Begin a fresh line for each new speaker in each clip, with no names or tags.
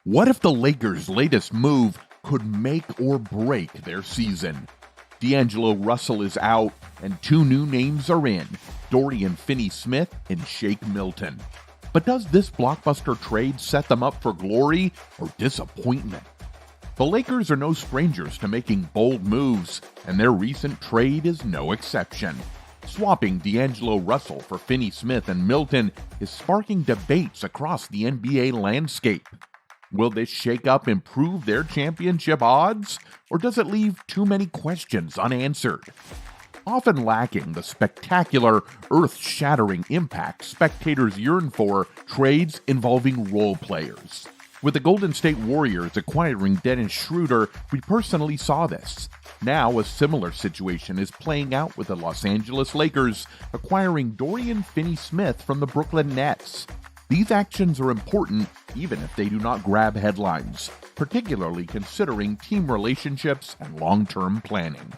What if the Lakers' latest move could make or break their season? D'Angelo Russell is out, and two new names are in, Dorian Finney-Smith and Shake Milton. But does this blockbuster trade set them up for glory or disappointment? The Lakers are no strangers to making bold moves, and their recent trade is no exception. Swapping D'Angelo Russell for Finney-Smith and Milton is sparking debates across the NBA landscape. Will this shakeup improve their championship odds, or does it leave too many questions unanswered? Often lacking the spectacular, earth-shattering impact spectators yearn for, trades involving role players. With the Golden State Warriors acquiring Dennis Schroeder, we personally saw this. Now, a similar situation is playing out with the Los Angeles Lakers acquiring Dorian Finney-Smith from the Brooklyn Nets. These actions are important even if they do not grab headlines, particularly considering team relationships and long-term planning.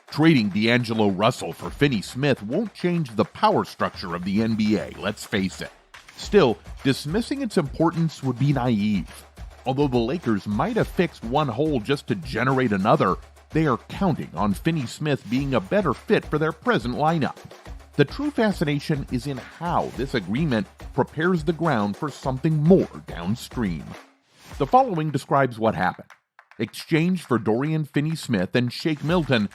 Trading D'Angelo Russell for Finney-Smith won't change the power structure of the NBA, let's face it. Still, dismissing its importance would be naive. Although the Lakers might have fixed one hole just to generate another, they are counting on Finney-Smith being a better fit for their present lineup. The true fascination is in how this agreement prepares the ground for something more downstream. The following describes what happened. Exchanged for Dorian Finney-Smith and Shake Milton,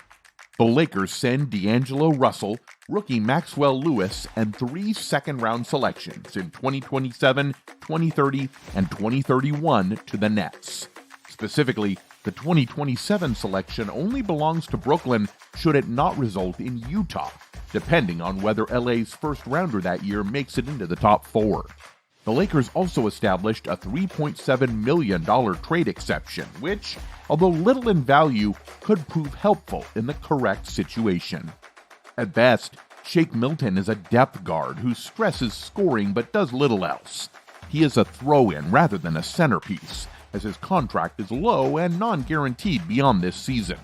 the Lakers send D'Angelo Russell, rookie Maxwell Lewis, and 3 second-round selections in 2027, 2030, and 2031 to the Nets. Specifically, the 2027 selection only belongs to Brooklyn should it not result in Utah, depending on whether LA's first-rounder that year makes it into the top 4. The Lakers also established a $3.7 million trade exception, which, although little in value, could prove helpful in the correct situation. At best, Shake Milton is a depth guard who stresses scoring but does little else. He is a throw-in rather than a centerpiece, as his contract is low and non-guaranteed beyond this season.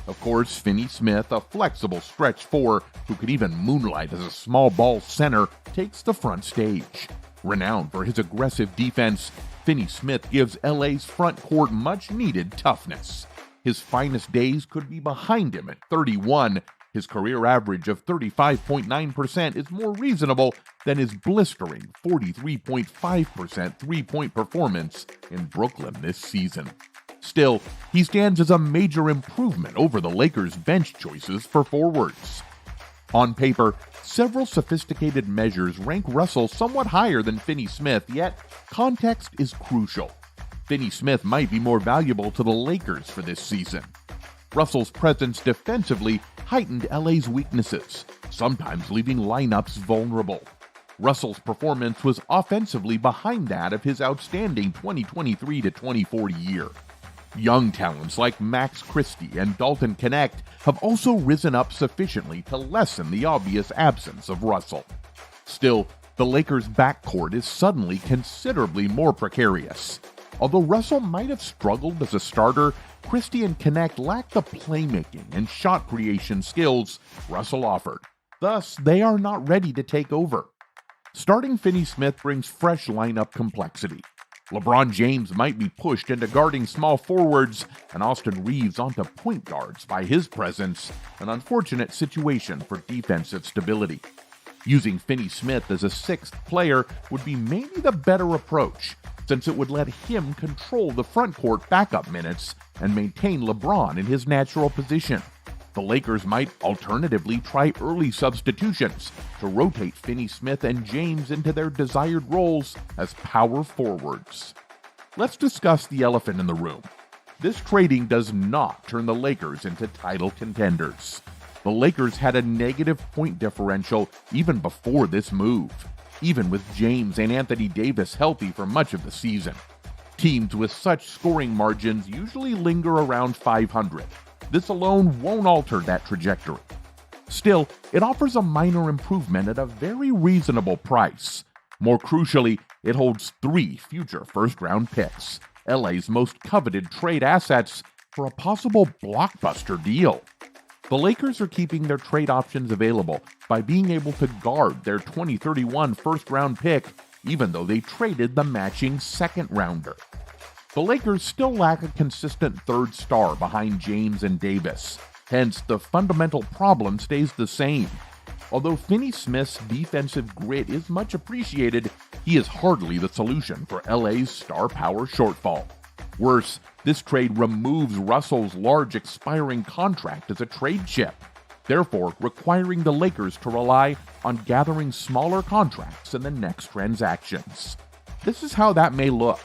Of course, Finney-Smith, a flexible stretch 4 who could even moonlight as a small ball center, takes the front stage. Renowned for his aggressive defense, Finney-Smith gives LA's front court much-needed toughness. His finest days could be behind him at 31. His career average of 35.9% is more reasonable than his blistering 43.5% three-point performance in Brooklyn this season. Still, he stands as a major improvement over the Lakers' bench choices for forwards. On paper, several sophisticated measures rank Russell somewhat higher than Finney-Smith, yet context is crucial. Finney-Smith might be more valuable to the Lakers for this season. Russell's presence defensively heightened LA's weaknesses, sometimes leaving lineups vulnerable. Russell's performance was offensively behind that of his outstanding 2023-24 year. Young talents like Max Christie and Dalton Knecht have also risen up sufficiently to lessen the obvious absence of Russell. Still, the Lakers' backcourt is suddenly considerably more precarious. Although Russell might have struggled as a starter, Christie and Knecht lack the playmaking and shot creation skills Russell offered. Thus, they are not ready to take over. Starting Finney-Smith brings fresh lineup complexity. LeBron James might be pushed into guarding small forwards, and Austin Reeves onto point guards by his presence, an unfortunate situation for defensive stability. Using Finney-Smith as a sixth player would be maybe the better approach, since it would let him control the front court backup minutes and maintain LeBron in his natural position. The Lakers might alternatively try early substitutions to rotate Finney-Smith and James into their desired roles as power forwards. Let's discuss the elephant in the room. This trading does not turn the Lakers into title contenders. The Lakers had a negative point differential even before this move, even with James and Anthony Davis healthy for much of the season. Teams with such scoring margins usually linger around 500. This alone won't alter that trajectory. Still, it offers a minor improvement at a very reasonable price. More crucially, it holds 3 future first-round picks, LA's most coveted trade assets, for a possible blockbuster deal. The Lakers are keeping their trade options available by being able to guard their 2031 first-round pick, even though they traded the matching second-rounder. The Lakers still lack a consistent third star behind James and Davis. Hence, the fundamental problem stays the same. Although Finney-Smith's defensive grit is much appreciated, he is hardly the solution for LA's star power shortfall. Worse, this trade removes Russell's large expiring contract as a trade chip, therefore requiring the Lakers to rely on gathering smaller contracts in the next transactions. This is how that may look.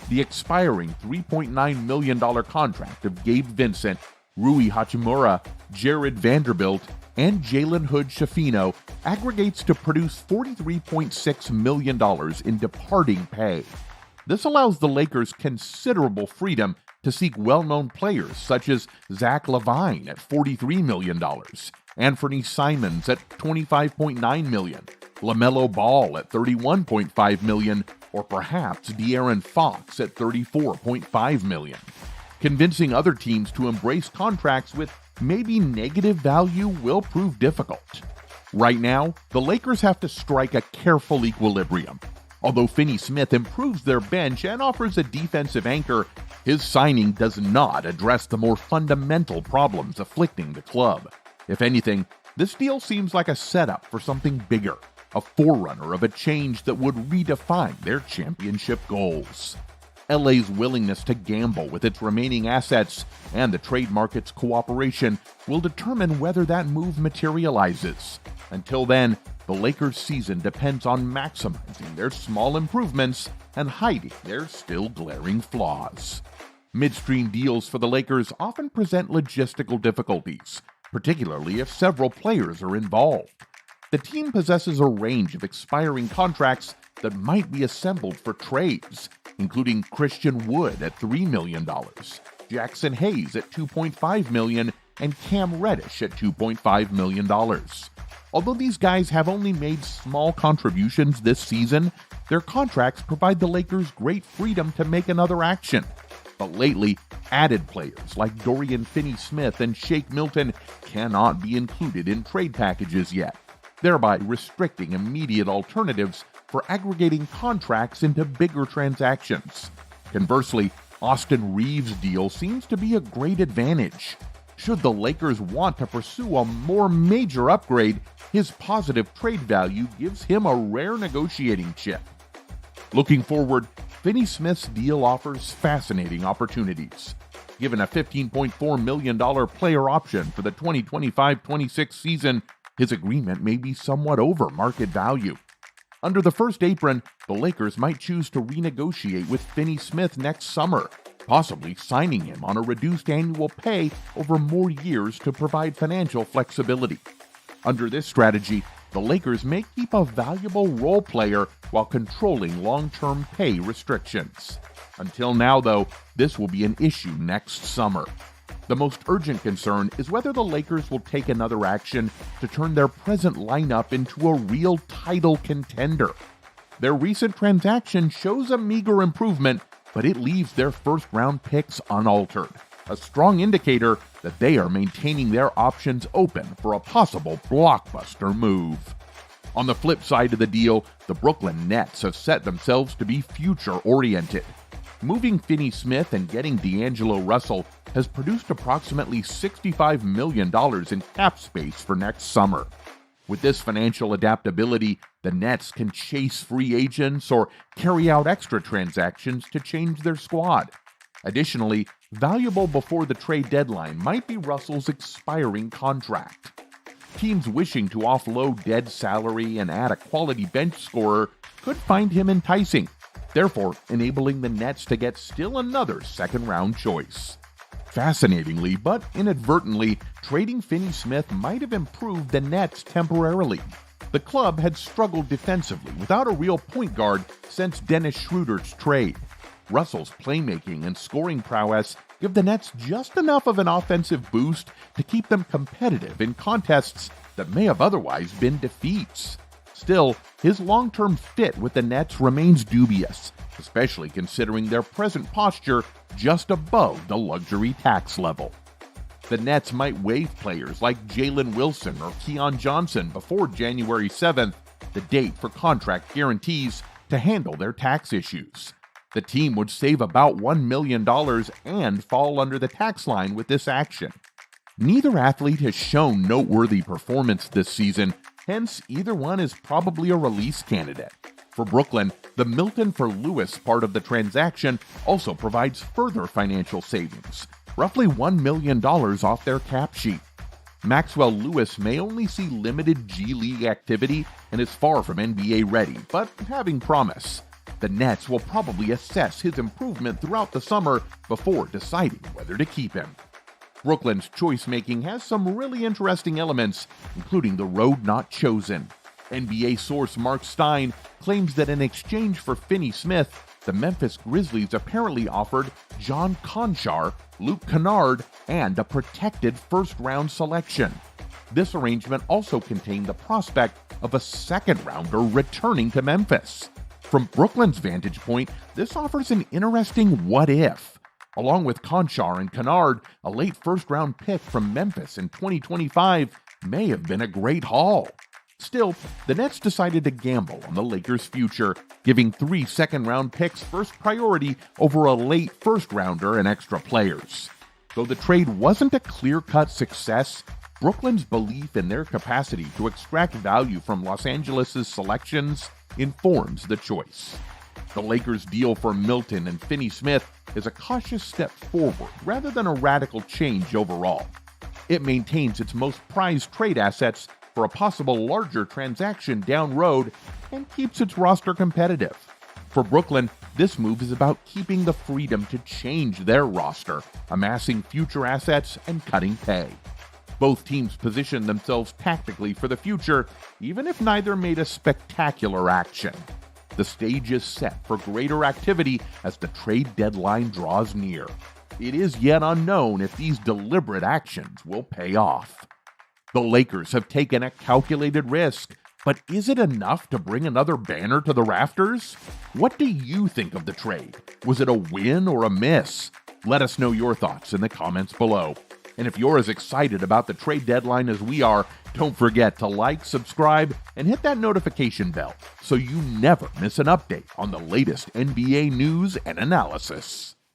The expiring $3.9 million contract of Gabe Vincent, Rui Hachimura, Jared Vanderbilt, and Jalen Hood-Schifino aggregates to produce $43.6 million in departing pay. This allows the Lakers considerable freedom to seek well-known players such as Zach LaVine at $43 million, Anthony Simons at $25.9 million, LaMelo Ball at $31.5 million, or perhaps De'Aaron Fox at $34.5 million. Convincing other teams to embrace contracts with maybe negative value will prove difficult. Right now, the Lakers have to strike a careful equilibrium. Although Finney-Smith improves their bench and offers a defensive anchor, his signing does not address the more fundamental problems afflicting the club. If anything, this deal seems like a setup for something bigger, a forerunner of a change that would redefine their championship goals. LA's willingness to gamble with its remaining assets and the trade market's cooperation will determine whether that move materializes. Until then, the Lakers' season depends on maximizing their small improvements and hiding their still glaring flaws. Midstream deals for the Lakers often present logistical difficulties, particularly if several players are involved. The team possesses a range of expiring contracts that might be assembled for trades, including Christian Wood at $3 million, Jackson Hayes at $2.5 million, and Cam Reddish at $2.5 million. Although these guys have only made small contributions this season, their contracts provide the Lakers great freedom to make another action. But lately, added players like Dorian Finney-Smith and Shake Milton cannot be included in trade packages yet, thereby restricting immediate alternatives for aggregating contracts into bigger transactions. Conversely, Austin Reeves' deal seems to be a great advantage. Should the Lakers want to pursue a more major upgrade, his positive trade value gives him a rare negotiating chip. Looking forward, Finney-Smith's deal offers fascinating opportunities. Given a $15.4 million player option for the 2025-26 season, his agreement may be somewhat over market value. Under the first apron, the Lakers might choose to renegotiate with Finney-Smith next summer, possibly signing him on a reduced annual pay over more years to provide financial flexibility. Under this strategy, the Lakers may keep a valuable role player while controlling long-term pay restrictions. Until now, though, this will be an issue next summer. The most urgent concern is whether the Lakers will take another action to turn their present lineup into a real title contender. Their recent transaction shows a meager improvement, but it leaves their first-round picks unaltered, a strong indicator that they are maintaining their options open for a possible blockbuster move. On the flip side of the deal, the Brooklyn Nets have set themselves to be future-oriented. Moving Finney-Smith and getting D'Angelo Russell has produced approximately $65 million in cap space for next summer. With this financial adaptability, the Nets can chase free agents or carry out extra transactions to change their squad. Additionally, valuable before the trade deadline might be Russell's expiring contract. Teams wishing to offload dead salary and add a quality bench scorer could find him enticing, therefore enabling the Nets to get still another second-round choice. Fascinatingly, but inadvertently, trading Finney-Smith might have improved the Nets temporarily. The club had struggled defensively without a real point guard since Dennis Schroeder's trade. Russell's playmaking and scoring prowess give the Nets just enough of an offensive boost to keep them competitive in contests that may have otherwise been defeats. Still, his long-term fit with the Nets remains dubious, especially considering their present posture just above the luxury tax level. The Nets might waive players like Jalen Wilson or Keon Johnson before January 7th, the date for contract guarantees, to handle their tax issues. The team would save about $1 million and fall under the tax line with this action. Neither athlete has shown noteworthy performance this season, hence either one is probably a release candidate. For Brooklyn, the Milton for Lewis part of the transaction also provides further financial savings, roughly $1 million off their cap sheet. Maxwell Lewis may only see limited G League activity and is far from NBA ready, but having promise. The Nets will probably assess his improvement throughout the summer before deciding whether to keep him. Brooklyn's choice-making has some really interesting elements, including the road not chosen. NBA source Mark Stein claims that in exchange for Finney-Smith, the Memphis Grizzlies apparently offered John Conchar, Luke Kennard, and a protected first-round selection. This arrangement also contained the prospect of a second-rounder returning to Memphis. From Brooklyn's vantage point, this offers an interesting what-if. Along with Conchar and Kennard, a late first-round pick from Memphis in 2025 may have been a great haul. Still, the Nets decided to gamble on the Lakers' future, giving 3 second-round picks first priority over a late first-rounder and extra players. Though the trade wasn't a clear-cut success, Brooklyn's belief in their capacity to extract value from Los Angeles' selections informs the choice. The Lakers' deal for Milton and Finney-Smith is a cautious step forward rather than a radical change overall. It maintains its most prized trade assets for a possible larger transaction down road and keeps its roster competitive. For Brooklyn, this move is about keeping the freedom to change their roster, amassing future assets, and cutting pay. Both teams position themselves tactically for the future, even if neither made a spectacular action. The stage is set for greater activity as the trade deadline draws near. It is yet unknown if these deliberate actions will pay off. The Lakers have taken a calculated risk, but is it enough to bring another banner to the rafters? What do you think of the trade? Was it a win or a miss? Let us know your thoughts in the comments below. And if you're as excited about the trade deadline as we are, don't forget to like, subscribe, and hit that notification bell so you never miss an update on the latest NBA news and analysis.